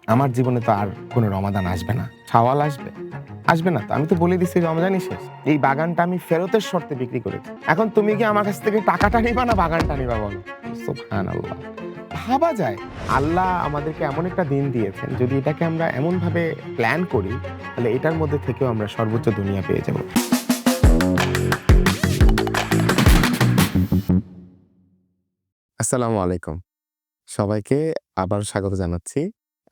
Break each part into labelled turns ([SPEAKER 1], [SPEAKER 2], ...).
[SPEAKER 1] আমার জীবনে তো আর কোনো রমাদান আসবে না। শাওয়াল আসবে? আসবে না তো। আমি তো বলে দিছি রমজানই শেষ। এই বাগানটা আমি ফেরতের শর্তে বিক্রি করেছি। এখন তুমি কি আমার কাছ থেকে টাকাটা নিবা না বাগানটা নিবা বলো? সুবহানাল্লাহ। ভাবা যায় আল্লাহ আমাদেরকে এমন একটা দিন দিয়েছেন, যদি এটাকে আমরা এমনভাবে প্ল্যান করি, তাহলে এটার মধ্যে থেকেও আমরা সর্বোচ্চ দুনিয়া পেয়ে যাব। আসসালামু আলাইকুম। সবাইকে আবার স্বাগত জানাচ্ছি।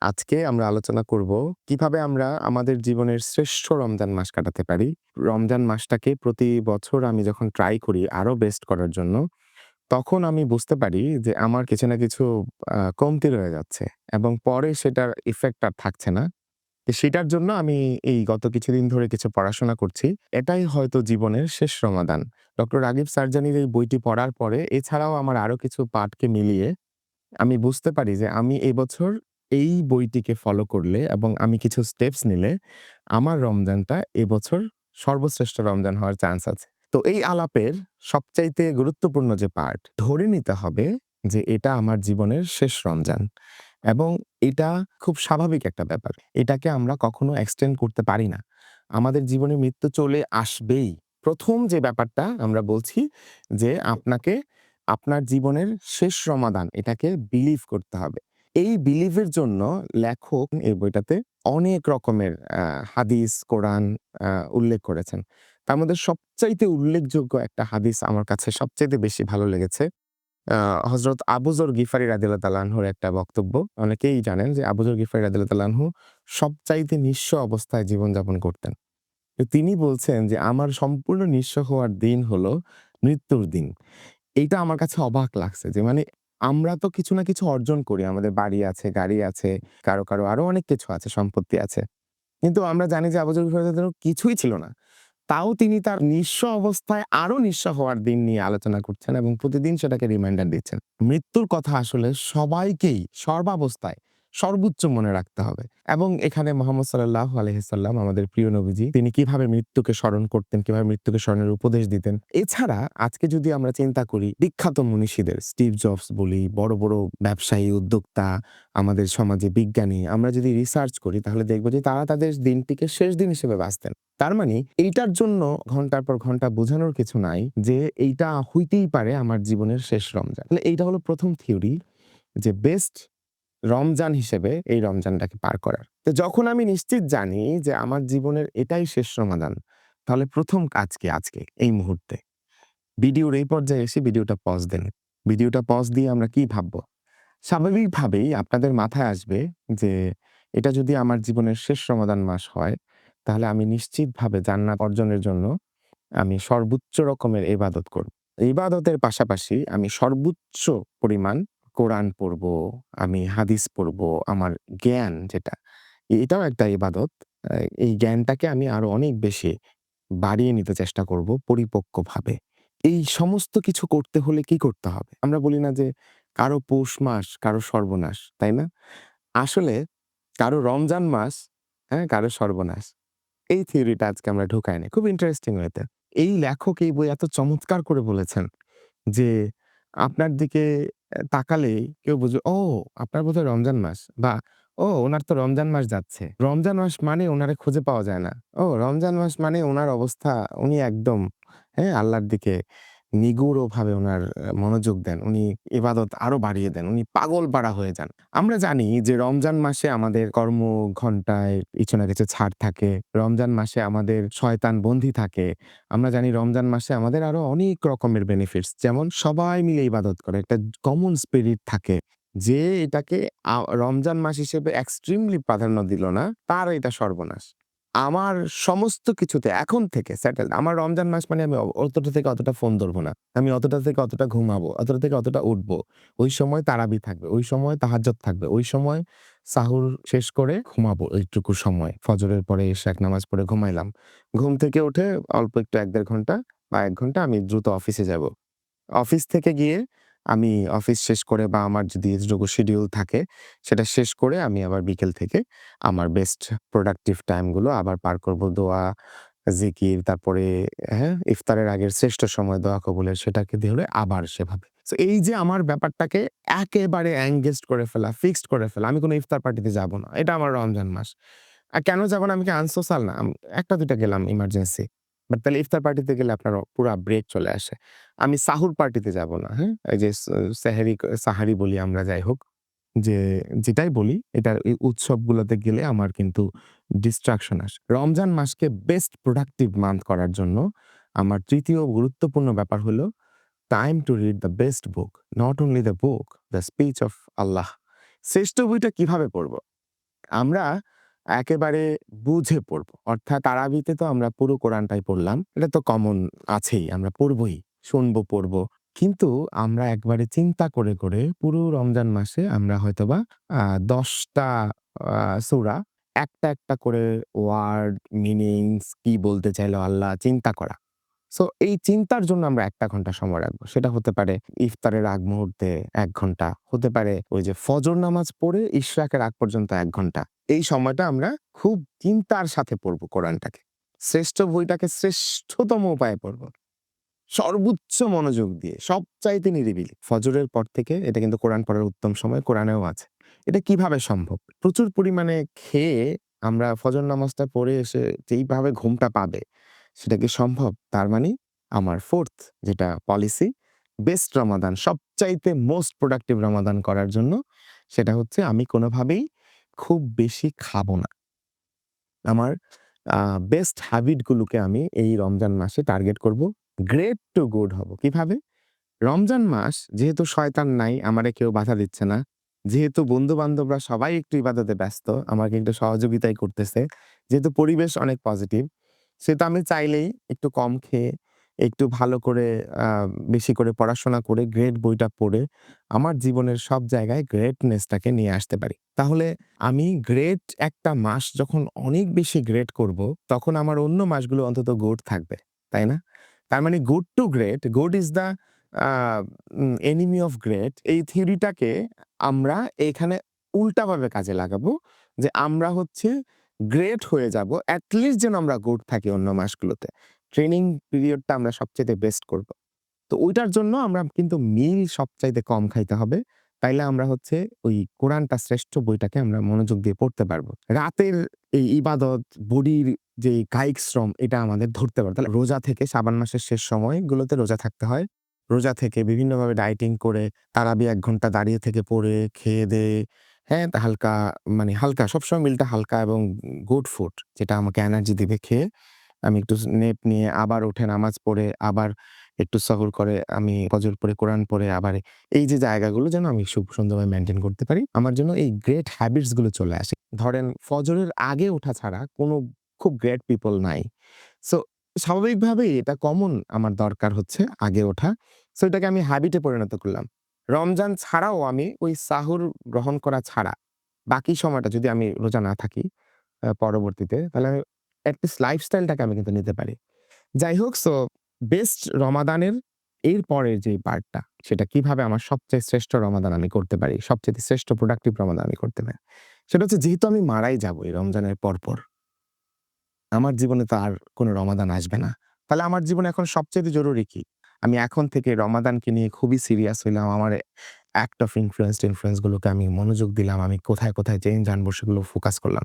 [SPEAKER 1] আজকে আমরা আলোচনা করব কিভাবে আমরা আমাদের জীবনের শ্রেষ্ঠ রমজান মাস কাটাতে পারি। রমজান মাসটাকে প্রতি বছর আমি যখন ট্রাই করি আরো বেস্ট করার জন্য, তখন আমি বুঝতে পারি যে আমার কিছু না কিছু কমতি রয়ে যাচ্ছে এবং পরে সেটার ইফেক্ট আর থাকছে না। তো সেটার জন্য আমি এই গত কিছুদিন ধরে কিছু পড়াশোনা করছি। এটাই হয়তো জীবনের শেষ রমাদান। ডক্টর রাগিব সারজানির এই বইটি পড়ার পরে এছাড়াও আমার আরো কিছু পাঠকে মিলিয়ে আমি বুঝতে পারি যে আমি এবছর এই বইটিকে ফলো করলে এবং আমি কিছু স্টেপস নিলে আমার রমজানটা এবছর সর্বশ্রেষ্ঠ রমজান হওয়ার চান্স আছে। তো এই আলাপের সবচাইতে গুরুত্বপূর্ণ যে পার্ট, ধরে নিতে হবে যে এটা আমার জীবনের শেষ রমজান এবং এটা খুব স্বাভাবিক একটা ব্যাপার। এটাকে আমরা কখনো এক্সটেন্ড করতে পারি না। আমাদের জীবনে মৃত্যু চলে আসবেই। ১ম যে ব্যাপারটা আমরা বলছি যে আপনাকে আপনার জীবনের শেষ সমাধান এটাকে বিলিভ করতে হবে। এই বিলিভ এর জন্য লেখক এই বইটাতে অনেক রকমের হাদিস, কোরআন উল্লেখ করেছেন। তার মধ্যে সবচাইতে উল্লেখযোগ্য একটা হাদিস আমার কাছে সবচাইতে বেশি ভালো লেগেছে। আ হযরত আবু যর গিফারি রাদিয়াল্লাহু তাআলা আনহুর একটা বক্তব্য। অনেকেই জানেন যে আবু যর গিফারি রাদিয়াল্লাহু তাআলা আনহু সবচাইতে নিঃস্ব অবস্থায় জীবনযাপন করতেন। তো তিনি বলছেন যে, "আমার সম্পূর্ণ নিঃস্ব হওয়ার দিন হলো মৃত্যুর দিন।" এইটা আমার কাছে অবাক লাগছে যে মানে আমরা তো কিছু না কিছু অর্জন করি। আমাদের বাড়ি আছে, গাড়ি আছে, কারো আরো অনেক কিছু আছে, সম্পত্তি আছে। কিন্তু আমরা জানি যে আবু যর গিফারি রাদিয়াল্লাহু তাআলার কিছুই ছিল না। তাও তিনি তার নিঃস্ব অবস্থায় আরো নিঃস্ব হওয়ার দিন নিয়ে আলোচনা করছেন এবং প্রতিদিন সেটাকে রিমাইন্ডার দিচ্ছেন। মৃত্যুর কথা আসলে সবাইকেই সর্বাবস্থায় সর্বোচ্চ মনে রাখতে হবে এবং এখানে মোহাম্মদ সাল্লাল্লাহু আলাইহি সাল্লাম আমাদের প্রিয় নবীজি তিনি কিভাবে মৃত্যুকে স্মরণ করতেন, কিভাবে মৃত্যুকে স্মরণের উপদেশ দিতেন। এছাড়া আজকে যদি আমরা চিন্তা করি বিখ্যাত মনীষীদের স্টিভ জবস বলি, বড় ব্যবসায়ী, উদ্যোক্তা, আমাদের সমাজে বিজ্ঞানী, আমরা যদি রিসার্চ করি তাহলে দেখব যে তারা তাদের দিনটিকে শেষ দিন হিসেবে বাঁচতেন। তার মানে এইটার জন্য ঘন্টার পর ঘন্টা বোঝানোর কিছু নাই যে এইটা হইতেই পারে আমার জীবনের শেষ রমজান। তাহলে এইটা হলো ১ম থিওরি যে বেস্ট রমজান হিসেবে এই রমজানটাকে পার করার। তো যখন আমি নিশ্চিত জানি যে আমার জীবনের এটাই শেষ রমাদান, তাহলে ১ম কাজ কি আজকে এই মুহূর্তে? ভিডিওর এই পর্যায়ে এসে ভিডিওটা পজ দেন। ভিডিওটা পজ দিয়ে আমরা কি ভাববো? স্বাভাবিকভাবেই আপনাদের মাথায় আসবে যে এটা যদি আমার জীবনের শেষ রমাদান মাস হয়, তাহলে আমি নিশ্চিতভাবে জান্নাত অর্জনের জন্য আমি সর্বোচ্চ রকমের ইবাদত করব। ইবাদতের পাশাপাশি আমি সর্বোচ্চ পরিমাণ কোরআন পড়বো, আমি হাদিস পড়বো, আমার জ্ঞান যেটা, এটাও একটা ইবাদত। আ এই জ্ঞানটাকে আমি আরো অনেক বেশি বাড়িয়ে নিতে চেষ্টা করব পরিপক্কভাবে। এই সমস্ত কিছু করতে হলে কি করতে হবে? আমরা বলি না যে কারো পৌষ মাস, কারো সর্বনাশ, তাই না? আসলে কারো রমজান মাস, হ্যাঁ? কারো সর্বনাশ। এই থিওরিটা আজকে আমরা ঢুকাই নাই। খুব ইন্টারেস্টিং ওয়েতে। এই লেখক এই বই এত চমৎকার করে বলেছেন যে, আপনার দিকে তাকালেই কেউ বুঝবে, "ও! আপনার বোধহয় রমজান মাস" বা "ও! উনার তো রমজান মাস যাচ্ছে। রমজান মাস মানে উনারে খুঁজে পাওয়া যায় না। ও! রমজান মাস মানে উনার অবস্থা উনি একদম হ্যাঁ, আল্লাহর দিকে নিগুড়ভাবে উনার মনোযোগ দেন। উনি ইবাদত আরো বাড়িয়ে দেন। উনি পাগলপাড়া হয়ে যান।" আমরা জানি যে রমজান মাসে আমাদের কর্মঘণ্টায় কিছু না কিছু ছাড় থাকে। রমজান মাসে আমাদের শয়তান বন্দী থাকে। আমরা জানি রমজান মাসে আমাদের আরো অনেক রকমের বেনিফিটস যেমন সবাই মিলে ইবাদত করে। একটা কমন স্পিরিট থাকে। যে এটাকে রমজান মাস হিসেবে এক্সট্রিমলি প্রাধান্য দিল না, তার এটা সর্বনাশ। আমার সমস্ত কিছুতে এখন থেকে সেটেলড। আমার রমজান মাস মানে আমি অতটা থেকে অতটা ফোন ধরব না। আমি অতটা থেকে অতটা ঘুমাবো। অতটা থেকে অতটা উঠবো। ওই সময় তারাবি থাকবে। ওই সময় তাহাজ্জুদ থাকবে। ওই সময় সাহুর শেষ করে ঘুমাবো এইটুকু সময়। ফজরের পরে এশাক নামাজ পড়ে ঘুমাইলাম। ঘুম থেকে উঠে অল্প একটু ১-১.৫ ঘন্টা বা ১ ঘন্টা আমি দ্রুত অফিসে যাবো। অফিস থেকে গিয়ে আমি অফিস শেষ করে বা আমার যদি যেটুকু শিডিউল থাকে সেটা শেষ করে আমি আবার বিকেল থেকে আমার বেস্ট প্রোডাক্টিভ টাইম গুলো আবার পার করব। দোয়া, জিকির তারপরে হ্যাঁ, ইফতারের আগের শ্রেষ্ঠ সময় দোয়া কবুলের সেটাকে দিয়ে হলে আবার সেভাবে। সো এই যে আমার ব্যাপারটাকে একেবারে এনগেজড করে ফেলা, ফিক্সড করে ফেলা। আমি কোনো ইফতার পার্টিতে যাব না। এটা আমার রমজান মাস। কেন যাব না? আমি কি আনসোশাল না? ১ টা ২ টা গেলাম ইমার্জেন্সি। বাট তাহলে ইফতার পার্টিতে গেলে আপনার পুরা ব্রেক চলে আসে। আমি সাহুর পার্টিতে যাব না, হ্যাঁ? এই যে সাহারি বলি আমরা যাই হোক। যে যেটাই বলি এটার এই উৎসবগুলোতে গেলে আমার কিন্তু ডিস্ট্রাকশন আসে। রমজান মাসকে বেস্ট প্রোডাক্টিভ মান্থ করার জন্য আমার ৩য় গুরুত্বপূর্ণ ব্যাপার হলো time to read the best book. Not only the book, the speech of আল্লাহ। শ্রেষ্ঠ বইটা কিভাবে পড়ব? আমরা একেবারে বুঝে পড়ব। অর্থাৎ তারাবিতে তো আমরা পুরো কোরআনটাই পড়লাম। এটা তো কমন আছেই। আমরা পড়বই, শুনবো, পড়বো। কিন্তু আমরা একবারে চিন্তা করে পুরো রমজান মাসে আমরা হয়তোবা ১০ টা আ সূরা একটা করে ওয়ার্ড, মিনিংস কি বলতে চাইলো আল্লাহ চিন্তা করা। সো এই চিন্তার জন্য আমরা ১ টা ঘন্টা সময় রাখবো। সেটা হতে পারে ইফতারের আগ মুহূর্তে ১ ঘন্টা, হতে পারে ওই যে ফজর নামাজ পড়ে ইশরাকের আগ পর্যন্ত ১ ঘন্টা। এই সময়টা আমরা খুব চিন্তার সাথে পড়বো কোরআনটাকে। শ্রেষ্ঠ বইটাকে শ্রেষ্ঠতম উপায়ে পড়বো। সর্বোচ্চ মনোযোগ দিয়ে, সবচাইতে নিরিবিলি। ফজরের পর থেকে এটা কিন্তু কোরআন পড়ার উত্তম সময়, কোরআনেও আছে। এটা কিভাবে সম্ভব? প্রচুর পরিমাণে খেয়ে আমরা ফজর নামাজটা পড়ে এসে যেইভাবে ঘুমটা পাবে, সেটা কি সম্ভব? তার মানে আমার 4th যেটা পলিসি, বেস্ট রমাদান, সবচাইতে মোস্ট প্রোডাক্টিভ রমাদান করার জন্য, সেটা হচ্ছে আমি কোনোভাবেই খুব বেশি খাবো না। আমার আ বেস্ট হ্যাবিট গুলোকে আমি এই রমজান মাসে টার্গেট করব। গ্রেট টু গুড হব। কিভাবে? রমজান মাস যেহেতু শয়তান নাই, আমারে কেউ বাধা দিচ্ছে না। যেহেতু বন্ধু-বান্ধবরা সবাই একটু ইবাদতে ব্যস্ত, আমাকে একটু সহযোগিতাই করতেছে। যেহেতু পরিবেশ অনেক পজিটিভ, সেহেতু আমি চাইলেই একটু কম খেয়ে, একটু ভালো করে আ বেশি করে পড়াশোনা করে, গ্রেট বইটা পড়ে, আমার জীবনের সব জায়গায় গ্রেটনেস টাকে নিয়ে আসতে পারি। তাহলে আমি গ্রেট একটা মাস যখন অনেক বেশি গ্রেট করব, তখন আমার অন্য মাসগুলো অন্তত গুড থাকবে। তাই না? তার মানে good to great, good is the a enemy of great, এই থিওরিটাকে আমরা এখানে উল্টাভাবে কাজে লাগাবো। যে আমরা হচ্ছে গ্রেট হয়ে যাবো। এট লিস্ট যেন আমরা গুড থাকি অন্য মাসগুলোতে। ট্রেনিং পিরিয়ডটা আমরা সবচাইতে বেস্ট করব। তো ওইটার জন্য আমরা কিন্তু মিল সবচাইতে কম খাইতে হবে। তাইলে আমরা হচ্ছে ওই কোরআনটা শ্রেষ্ঠ বইটাকে আমরা মনোযোগ দিয়ে পড়তে পারবো। রাতের এই ইবাদত, বডির যেই কায়িক শ্রম এটা আমাদের ধরতে পারবে। তাহলে রোজা থেকে শাবান মাসের শেষ সময়গুলোতে রোজা থাকতে হয়। রোজা থেকে বিভিন্নভাবে ডায়েটিং করে তারাবি ১ ঘন্টা দাঁড়িয়ে থেকে পড়ে, খেয়ে-দেয়ে, হ্যাঁ? হালকা মানে হালকা সবসময় মিলটা হালকা এবং গুড ফুড যেটা আমাকে এনার্জি দিবে খেয়ে আমি একটু নেপ নিয়ে আবার উঠে নামাজ পড়ে, আবার একটু সহর করে আমি ফজর পড়ে, কোরআন পড়ে আবার এই যে জায়গাগুলো যেন আমি খুব সুন্দরভাবে মেইনটেইন করতে পারি। আমার জন্য এই গ্রেট হ্যাবিটস গুলো চলে আসে। ধরেন ফজরের আগে ওঠা ছাড়া কোনো খুব গ্রেট পিপল নাই। সো স্বাভাবিকভাবেই এটা কমন আমার দরকার হচ্ছে আগে ওঠা। সো এটাকে আমি হ্যাবিটে পরিণত করলাম। রমজান ছাড়াও আমি ওই সাহুর গ্রহণ করা ছাড়া বাকি সময়টা যদি আমি রোজা না থাকি পরবর্তীতে তাহলে আমি এট লিস্ট লাইফস্টাইলটাকে আমি কিন্তু নিতে পারি। যাই হোক সো বেস্ট রমাদানের এর পরের যে পার্টটা সেটা কিভাবে আমার সবচেয়ে শ্রেষ্ঠ রমাদান আমি করতে পারি, সবচাইতে শ্রেষ্ঠ প্রোডাক্টিভ রমাদান আমি করতে পারি। সেটা হচ্ছে যেহেতু আমি মারাই যাবো এই রমজানের পরপর। আমার জীবনে তো আর কোন রমাদান আসবে না। তাহলে আমার জীবনে এখন সবচাইতে জরুরি কি? আমি এখন থেকে রমাদানকে নিয়ে খুবই সিরিয়াস হইলাম। আমার অ্যাক্ট অফ ইনফ্লুয়েন্স গুলোকে আমি মনোযোগ দিলাম। আমি কোথায় চেঞ্জ আনবো সেগুলো ফোকাস করলাম।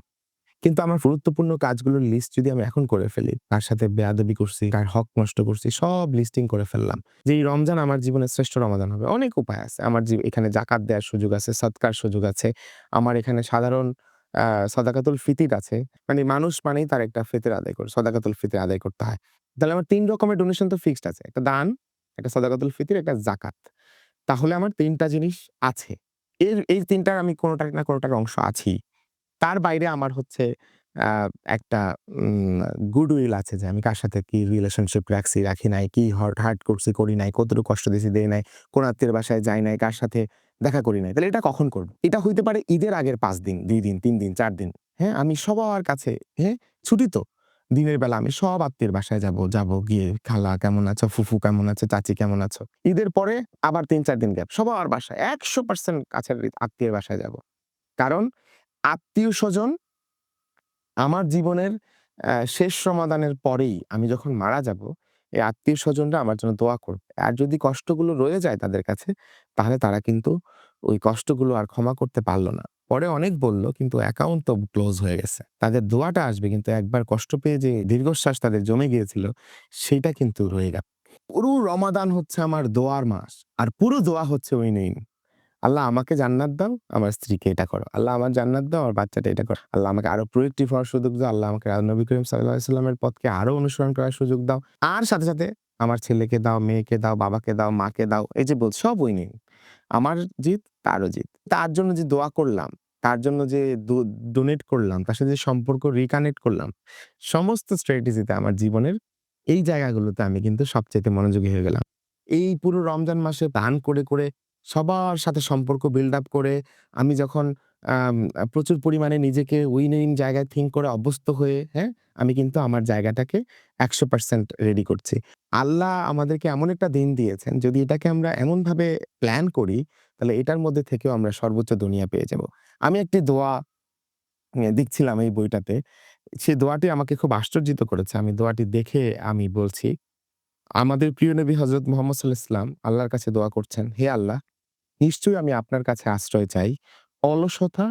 [SPEAKER 1] কিন্তু আমার গুরুত্বপূর্ণ কাজগুলোর লিস্ট যদি আমি এখন করে ফেলি, কার সাথে বেয়াদবি করছি, কার হক নষ্ট করছি, সব লিস্টিং করে ফেললাম। যে এই রমজান আমার জীবনের শ্রেষ্ঠ রমাদান হবে। অনেক উপায় আছে। আমার এখানে জাকাত দেওয়ার সুযোগ আছে, সদকার সুযোগ আছে। আমার এখানে সাধারণ আ সাদাকাতুল ফিতির আছে। মানে মানুষ মানেই তার একটা ফিতর আদায় করে। সদাকাতুল ফিতর আদায় করতে হয়। তাহলে আমার ৩ রকমের ডোনেশন তো ফিক্সড আছে। একটা দান, একটা সদাকাতুল ফিতর, একটা জাকাত। তাহলে আমার ৩ টা জিনিস আছে। এই ৩ টার আমি কোনটার না কোনটার অংশ আছি। তার বাইরে আমার হচ্ছে আ একটা গুডউইল আছে যে আমি কার সাথে কি রিলেশনশিপ রাখছি, রাখি নাই, কি হার্ট করছি, করি নাই, কতটুকু কষ্ট দিছি, দেই নাই, কোন আত্মীয়ের বাসায় যাই নাই, কার সাথে দেখা করি নাই। তাহলে এটা কখন করব? এটা হইতে পারে ঈদের আগের ৫ দিন, ২ দিন, ৩ দিন, ৪ দিন। হ্যাঁ? আমি সবার কাছে হ্যাঁ? ছুটি তো। দিনের বেলা আমি সব আত্মীয়ের বাসায় যাবো গিয়ে খালা কেমন আছো? ফুফু কেমন আছে? চাচী কেমন আছো? ঈদের পরে আবার ৩-৪ দিন গ্যাপ। সবার বাসায় ১০০% কাছের আত্মীয়ের বাসায় যাবো। কারণ আত্মীয়স্বজন আমার জীবনের শেষ সমাধানের পরেই আমি যখন মারা যাবো, এই আত্মীয়স্বজনরা আমার জন্য দোয়া করবে। আর যদি কষ্টগুলো রয়ে যায় তাদের কাছে, তাহলে তারা কিন্তু ওই কষ্টগুলো আর ক্ষমা করতে পারল না। পরে অনেক বলল কিন্তু অ্যাকাউন্ট তো ক্লোজ হয়ে গেছে। তাদের দোয়াটা আসবে কিন্তু একবার কষ্ট পেয়ে যে দীর্ঘশ্বাস তাদের জমে গিয়েছিল, সেইটা কিন্তু রয়ে গেল। পুরো রমাদান হচ্ছে আমার দোয়ার মাস। আর পুরো দোয়া হচ্ছে ওই নিন। আল্লাহ আমাকে জান্নাত দাও, আমার স্ত্রীকে এটা করো। আল্লাহ আমার জান্নাত দাও, আমার বাচ্চাটা এটা করো। আল্লাহ আমাকে আরো প্রোয়েক্টিভ হওয়ার সুযোগ দাও। আল্লাহ আমাকে নবী করিম সাল্লাল্লাহু আলাইহি সাল্লামের পথকে আরো অনুসরণ করার সুযোগ দাও। আর সাথে, সাথে আমার ছেলেকে দাও, মেয়েকে দাও, বাবাকে দাও, মাকে দাও। এই যে সব ওই নিন। আমার জিত, তারও জিত। তার জন্য যে দোয়া করলাম, তার জন্য যে ডোনেট করলাম, তার সাথে যে সম্পর্ক রিকানেক্ট করলাম, সমস্ত স্ট্র্যাটেজিতে আমার জীবনের এই জায়গাগুলোতে আমি কিন্তু সবচাইতে মনোযোগী হয়ে গেলাম। এই পুরো রমজান মাসে দান করে, করে সবার সাথে সম্পর্ক বিল্ড আপ করে আমি যখন প্রচুর পরিমাণে নিজেকে উইনিং জায়গায় থিংক করে অভ্যস্ত হয়ে, হ্যাঁ? আমি কিন্তু আমার জায়গাটাকে ১০০% রেডি করছি। আল্লাহ আমাদেরকে এমন একটা দিন দিয়েছেন, যদি এটাকে আমরা এমনভাবে প্ল্যান করি, তাহলে এটার মধ্যে থেকেও আমরা সর্বোচ্চ দুনিয়া পেয়ে যাব। আমি একটি দোয়া দেখছিলাম এই বইটাতে। সে দোয়াটি আমাকে খুব আশ্চর্যিত করেছে। আমি দোয়াটি দেখে আমি বলছি, আমাদের প্রিয় নবী হযরত মুহাম্মদ সাল্লাল্লাহু আলাইহি ওয়াসাল্লাম আল্লাহর কাছে দোয়া করছেন, "হে আল্লাহ, নিশ্চয়ই আমি আপনার কাছে আশ্রয় চাই অলসতা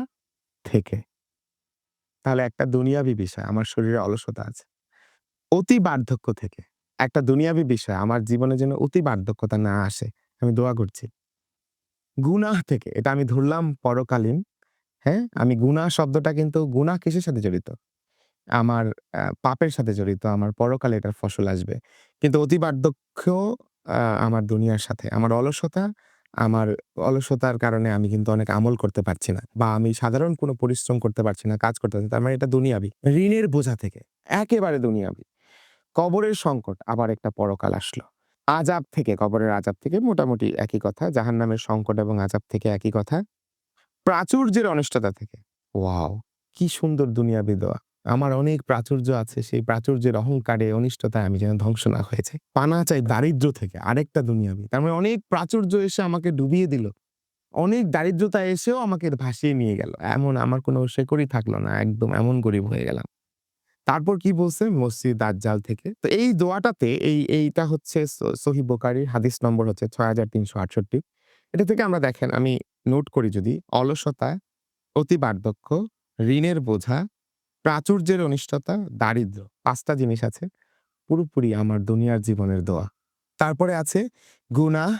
[SPEAKER 1] থেকে।" তাহলে একটা দুনিয়াবি বিষয়, আমার শরীরে অলসতা আছে। অতি বার্ধক্য থেকে। একটা দুনিয়াবি বিষয়, আমার জীবনে যেন অতি বার্ধক্যতা না আসে। আমি দোয়া করছি। গুনাহ থেকে, এটা আমি ধরলাম পরকালীন, হ্যাঁ? আমি গুনাহ শব্দটা কিন্তু গুনাহ কিসের সাথে জড়িত? আমার পাপের সাথে জড়িত। আমার পরকালে এটার ফসল আসবে। কিন্তু অতি বার্ধক্য আমার দুনিয়ার সাথে। আমার অলসতা, আমার অলসতার কারণে আমি কিন্তু অনেক আমল করতে পারছি না। বা আমি সাধারণ কোনো পরিশ্রম করতে পারছি না, কাজ করতে পারছি না। তার মানে এটা দুনিয়াবি। ঋণের বোঝা থেকে, একেবারে দুনিয়াবি। কবরের সংকট, আবার একটা পরকাল আসলো। আযাব থেকে, কবরের আযাব থেকে মোটামুটি একই কথা। জাহান্নামের সংকট এবং আযাব থেকে একই কথা। প্রাচুর্যের অনিষ্টতা থেকে। ওয়াও! কি সুন্দর দুনিয়াবি দোয়া। আমার অনেক প্রাচুর্য আছে। সেই প্রাচুর্যের অহংকারে, অনিষ্টতায় আমি যেন ধ্বংস না হয়ে যাই। পানা চাই দারিদ্র্য থেকে, আরেকটা দুনিয়াবি। তার মানে অনেক প্রাচুর্য এসে আমাকে ডুবিয়ে দিল। অনেক দারিদ্রতা এসেও আমাকে ভাসিয়ে নিয়ে গেল। এমন আমার কোনো শেকড়ই থাকলো না। একদম এমন গরিব হয়ে গেলাম। তারপর কি বলছে? মসজিদ দাজ্জাল থেকে। তো এই দোয়াটাতে এইটা হচ্ছে সহিহ বুখারীর হাদিস নম্বর হচ্ছে ৬৩৬৮। এটা থেকে আমরা দেখেন আমি নোট করি যদি, অলসতা, অতি বার্ধক্য, ঋণের বোঝা, প্রাচুর্যের অনিষ্টতা, দারিদ্র্য। ৫ টা জিনিস আছে। পুরোপুরি আমার দুনিয়ার জীবনের দোয়া। তারপরে আছে গুনাহ,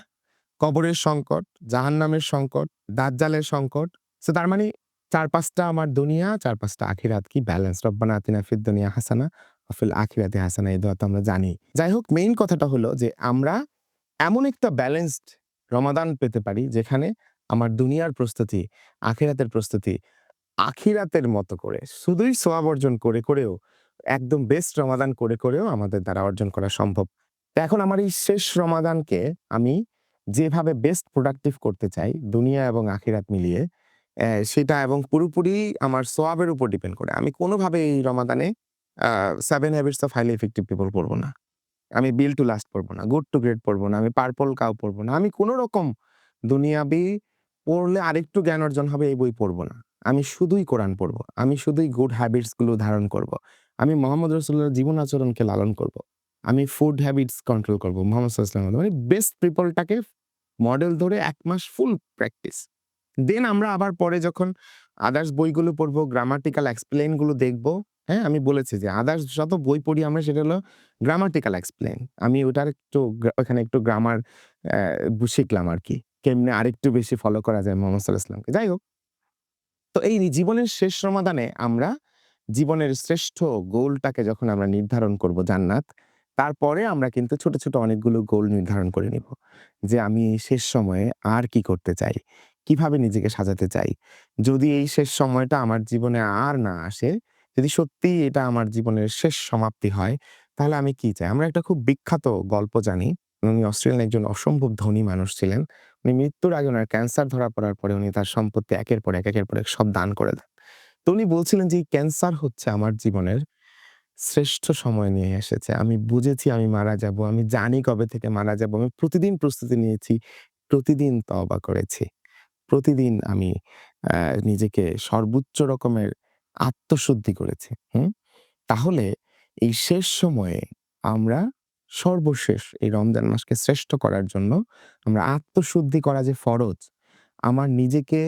[SPEAKER 1] কবরের সংকট, জাহান্নামের সংকট, দাজ্জালের সংকট। সো তার মানে ৪-৫ টা আমার দুনিয়া, ৪-৫ টা আখিরাত। কি ব্যালেন্স! রব্বানা আতিনা ফিদ দুনিয়া হাসানা ওয়া ফিল আখিরাতি হাসানা। এই দোয়া তো আমরা জানি। যাই হোক, মেইন কথাটা হলো যে আমরা এমন একটা ব্যালেন্সড রমাদান পেতে পারি যেখানে আমার দুনিয়ার প্রস্তুতি, আখিরাতের প্রস্তুতি আখিরাতের মতো করে শুধুই সোয়াব অর্জন করে, করেও একদম বেস্ট রমাদান করে, করেও আমাদের দ্বারা অর্জন করা সম্ভব। তো এখন আমার এই শেষ রমাদানকে আমি যেভাবে বেস্ট প্রোডাক্টিভ করতে চাই দুনিয়া এবং আখিরাত মিলিয়ে, সেটা এবং পুরোপুরি আমার সোয়াবের উপর ডিপেন্ড করে। আমি কোনোভাবে এই রমাদানে আ 7 habits of highly effective people পড়ব না। আমি বিল্ড টু লাস্ট পড়ব না। গুড টু গ্রেট পড়ব না। আমি পার্পল কাউ পড়ব না। আমি কোন রকম দুনিয়াবি পড়লে আরেকটু জ্ঞান অর্জন হবে এই বই পড়ব না। আমি শুধুই কোরআন পড়ব। আমি শুধুই গুড হ্যাবিটস গুলো ধারণ করব। আমি মোহাম্মদ রাসূলুল্লাহর জীবন আচরণকে লালন করব। আমি ফুড হ্যাবিটস কন্ট্রোল করব। মোহাম্মদ সাল্লাল্লাহু আলাইহি ওয়াসাল্লাম মানে বেস্ট পিপল টাকে মডেল ধরে ১ মাস ফুল প্র্যাকটিস। দেন আমরা আবার পরে যখন আদার্স বইগুলো পড়ব, গ্রামাটিক্যাল এক্সপ্লেইন গুলো দেখব, হ্যাঁ? আমি বলেছি যে আদার্স যত বই পড়ি আমরা সেটা হলো গ্রামাটিক্যাল এক্সপ্লেইন। আমি ওটার একটু ওখানে একটু গ্রামার শিখলাম আরকি। কেমনে আরেকটু বেশি ফলো করা যায় মোহাম্মদ সাল্লাল্লাহু আলাইহি ওয়াসাল্লামকে। যাই হোক, তো এই জীবনের শেষ রমাদানে আমরা জীবনের শ্রেষ্ঠ গোলটাকে যখন আমরা নির্ধারণ করব জান্নাত, তারপরে আমরা কিন্তু ছোট, ছোট অনেকগুলো গোল নির্ধারণ করে নিব। যে আমি এই শেষ সময়ে আর কি করতে চাই? কিভাবে নিজেকে সাজাতে চাই? যদি এই শেষ সময়টা আমার জীবনে আর না আসে, যদি সত্যিই এটা আমার জীবনের শেষ সমাপ্তি হয়, তাহলে আমি কি চাই? আমরা একটা খুব বিখ্যাত গল্প জানি। উনি অস্ট্রেলিয়ান একজন অসম্ভব ধনী মানুষ ছিলেন। উনি মৃত্যুর আগে উনার ক্যান্সার ধরা পড়ার পরে উনি তার সম্পত্তি একের পর এক, একের পর এক সব দান করে দেন। তো উনি বলছিলেন যে, "এই ক্যান্সার হচ্ছে আমার জীবনের শ্রেষ্ঠ সময় নিয়ে এসেছে। আমি বুঝেছি আমি মারা যাবো। আমি জানি কবে থেকে মারা যাবো। আমি প্রতিদিন প্রস্তুতি নিয়েছি। প্রতিদিন তওবা করেছি। প্রতিদিন আমি আ নিজেকে সর্বোচ্চ রকমের আত্মশুদ্ধি করেছি।" হুম? তাহলে এই শেষ সময়ে আমরা সর্বশেষ এই রমজান মাসকে শ্রেষ্ঠ করার জন্য আমরা আত্মশুদ্ধি করা যে ফরজ, আমার নিজেকে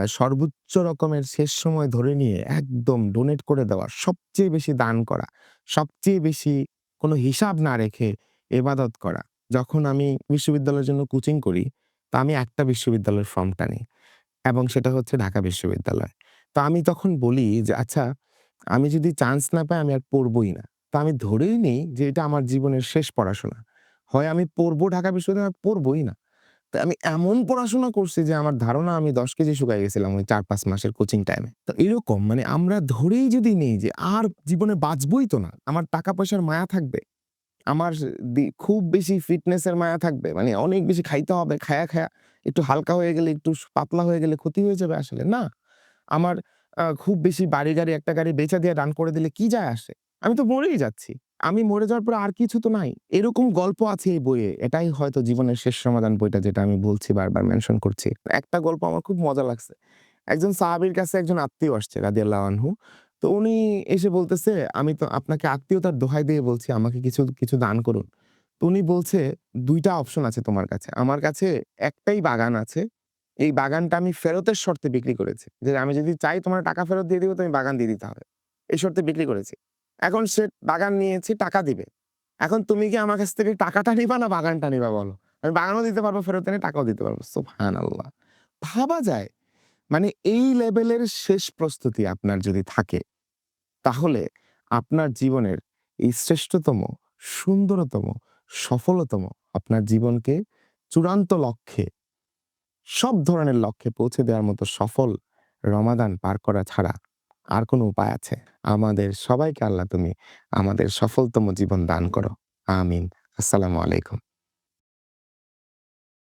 [SPEAKER 1] সর্বোচ্চ রকমের শেষ সময় ধরে নিয়ে একদম ডোনেট করে দেওয়া, সবচেয়ে বেশি দান করা, সবচেয়ে বেশি কোনো হিসাব না রেখে ইবাদত করা। যখন আমি বিশ্ববিদ্যালয়ের জন্য কোচিং করি, তো আমি একটা বিশ্ববিদ্যালয়ের ফর্ম টানি এবং সেটা হচ্ছে ঢাকা বিশ্ববিদ্যালয়। তো আমি তখন বলি যে, "আচ্ছা, আমি যদি চান্স না পাই আমি আর পড়বই না।" তো আমি ধরেই নেই যে এটা আমার জীবনের শেষ পড়াশোনা। হয় আমি পড়বো ঢাকা বিশ্ববিদ্যালয়ে, আমি পড়বই না। তো আমি এমন পড়াশোনা করছি যে আমার ধারণা আমি ১০ কেজি শুকায় গেছিলাম ওই ৪-৫ মাসের কোচিং টাইমে। তো এরকম মানে আমরা ধরেই যদি নেই যে আর জীবনে বাঁচবই তো না। আমার টাকা পয়সার মায়া থাকবে। আমার খুব বেশি ফিটনেস এর মায়া থাকবে। মানে অনেক বেশি খাইতে হবে। খায়া একটু হালকা হয়ে গেলে, একটু পাতলা হয়ে গেলে ক্ষতি হয়ে যাবে আসলে। না। আমার খুব বেশি বাড়ি-গাড়ি একটা গাড়ি বেচা দিয়ে দান করে দিলে কি যায় আসে? আমি তো মরেই যাচ্ছি। আমি মরে যাওয়ার পরে আর কিছু তো নাই। এরকম গল্প আছে এই বইয়ে। এটাই হয়তো জীবনের শেষ সমাধান বইটা যেটা আমি বলছি বারবার মেনশন করছি। একটা গল্প আমার খুব মজা লাগছে। একজন সাহাবীর কাছে একজন আত্মীয় আসছে রাদিয়াল্লাহু আনহু। তো উনি এসে বলতেছে, "আমি তো আপনাকে আত্মীয়তার দোহাই দিয়ে বলছি আমাকে কিছু দান করুন।" তো উনি বলছে, "২ টা অপশন আছে তোমার কাছে। আমার কাছে একটাই বাগান আছে। এই বাগানটা আমি ফেরতের শর্তে বিক্রি করেছি। যে আমি যদি চাই তোমার টাকা ফেরত দিয়ে দিব, তুমি বাগান দিয়ে দিতে হবে। এই শর্তে বিক্রি করেছি। এখন সে বাগান নিয়েছে, টাকা দিবে। এখন তুমি কি আমার কাছ থেকে টাকাটা নিবা না বাগানটা নিবা বলো? আমি বাগানও দিতে পারবো ফেরত এনে টাকাও দিতে পারবো। সুবহানাল্লাহ! ভাবা যায়? মানে এই লেভেলের শেষ প্রস্তুতি আপনার যদি থাকে, তাহলে আপনার জীবনের এই শ্রেষ্ঠতম, সুন্দরতম, সফলতম আপনার জীবনকে চূড়ান্ত লক্ষ্যে সব ধরনের লক্ষ্যে পৌঁছে দেওয়ার মতো সফল রমাদান পার করা ছাড়া আর কোনো উপায় আছে? আমাদের সবাইকে আল্লাহ তুমি আমাদের সফলতম জীবন দান করো। আমিন। আসসালামু আলাইকুম।